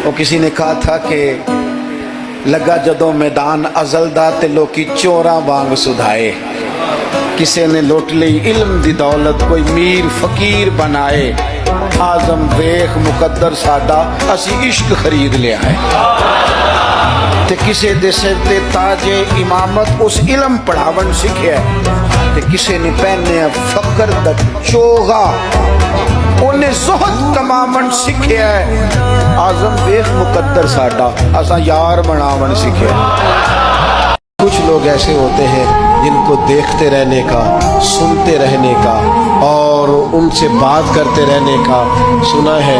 वो किसी ने कहा था कि लगा जदों मैदान अजल दा ते लोकी चोरां वांग सुधाए, किसी ने लुट ली इल्म दी दौलत कोई मीर फकीर बनाए, आजम वेख मुकद्दर साडा असी इश्क खरीद लिया है। ते किसी दे सिर ते ताजे इमामत उस इल्म पढ़ावन सीखिया, ते किसी ने पहने फकर दा चोगा उन्हें ज़ुहद कमावन सीखिया है। आजम वेख मुकद्दर साडा असा यार बनावन सीखिया। कुछ लोग ऐसे होते हैं जिनको देखते रहने का, सुनते रहने का और उनसे बात करते रहने का सुना है,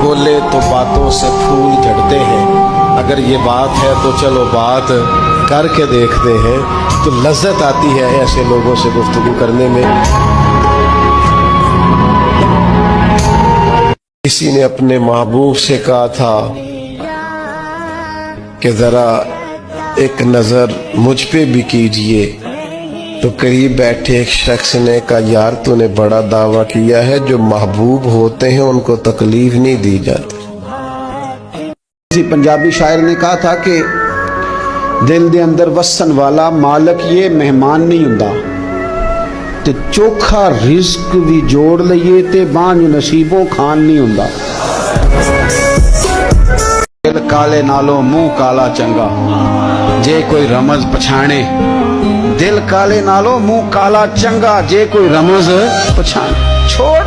बोले तो बातों से फूल झड़ते हैं। अगर ये बात है तो चलो बात करके देखते हैं, तो लज्जत आती है ऐसे लोगों से गुफ्तगू करने में। किसी ने अपने महबूब से कहा था कि जरा एक नजर मुझ पे भी कीजिए, तो करीब बैठे एक शख्स ने कहा यार तूने बड़ा दावा किया है, जो महबूब होते हैं उनको तकलीफ नहीं दी जाती। किसी पंजाबी शायर ने कहा था कि दिल दे अंदर वसन वाला मालक ये मेहमान नहीं हुंदा, ते चोखा रिस्क भी जोड़ लईए ते बांझ नसीबों खान नहीं हुंदा। दिल काले नालों मुंह काला चंगा, जे कोई रमज पछाणे। दिल काले नालों मुंह काला चंगा, जे कोई रमज पछाणे। छोड़,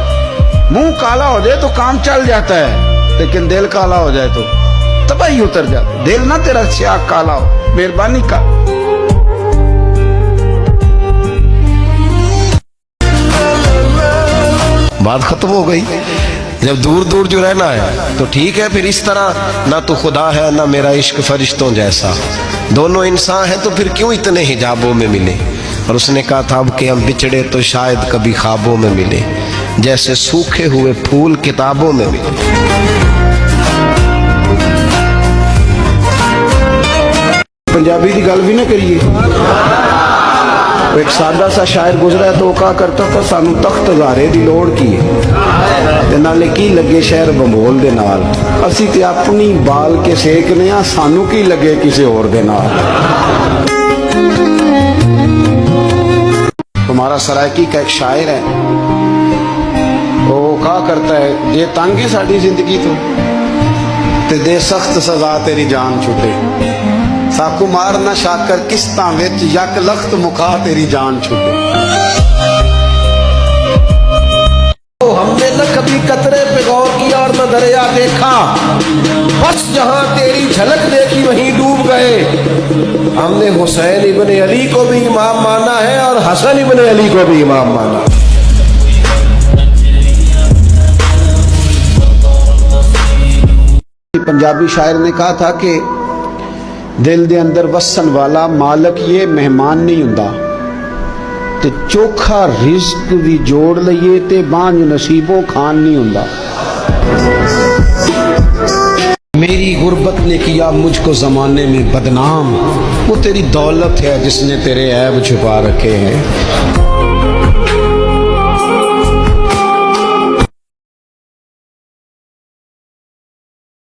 मुंह काला हो जाए तो काम चल जाता है, लेकिन दिल काला हो जाए तो तबाही उतर जाता। दिल ना तेरा स्याह काला हो, मेहरबानी कर। बात खत्म हो गई। जब दूर दूर जो रहना है तो ठीक है, फिर इस तरह ना तो खुदा है ना मेरा इश्क फरिश्तों जैसा, दोनों इंसान हैं तो फिर क्यों इतने हिजाबों में मिले। और उसने कहा था अब कि हम बिछड़े तो शायद कभी ख्वाबों में मिले, जैसे सूखे हुए फूल किताबों में मिले। पंजाबी की गल भी ना करिए। एक सादा सा शायर गुजरा है तो वो कहा करता था सानू तख्त हज़ारे दी लोड़ की है, नाले की लगे शहर बंबोल दे नाल, असी ते अपनी बाल के सेकने आ, सानू की लगे किसी और दे नाल। तुम्हारा सरायकी का एक शायर है, वो कहा करता है ये तंग ही साड़ी जिंदगी तो ते दे सख्त सजा तेरी जान छुटे, साकू मार ना शाकर किस्तां विच यक लख्त मुखा तेरी जान छुटे। हमने न कभी कतरे पे गौर किया और न दरिया देखा, बस जहां तेरी झलक देखी वहीं डूब गए। हमने हुसैन इब्ने अली को भी इमाम माना है और हसन इब्ने अली को भी इमाम माना। पंजाबी शायर ने कहा था कि दिल दे अंदर वसन वाला मालक ये मेहमान नहीं हुंदा, ते चोखा रिस्क भी जोड़ लईए ते बांझ नसीबों खान नहीं हुंदा। मेरी गुर्बत ने किया मुझको जमाने में बदनाम, वो तेरी दौलत है जिसने तेरे ऐब छुपा रखे हैं।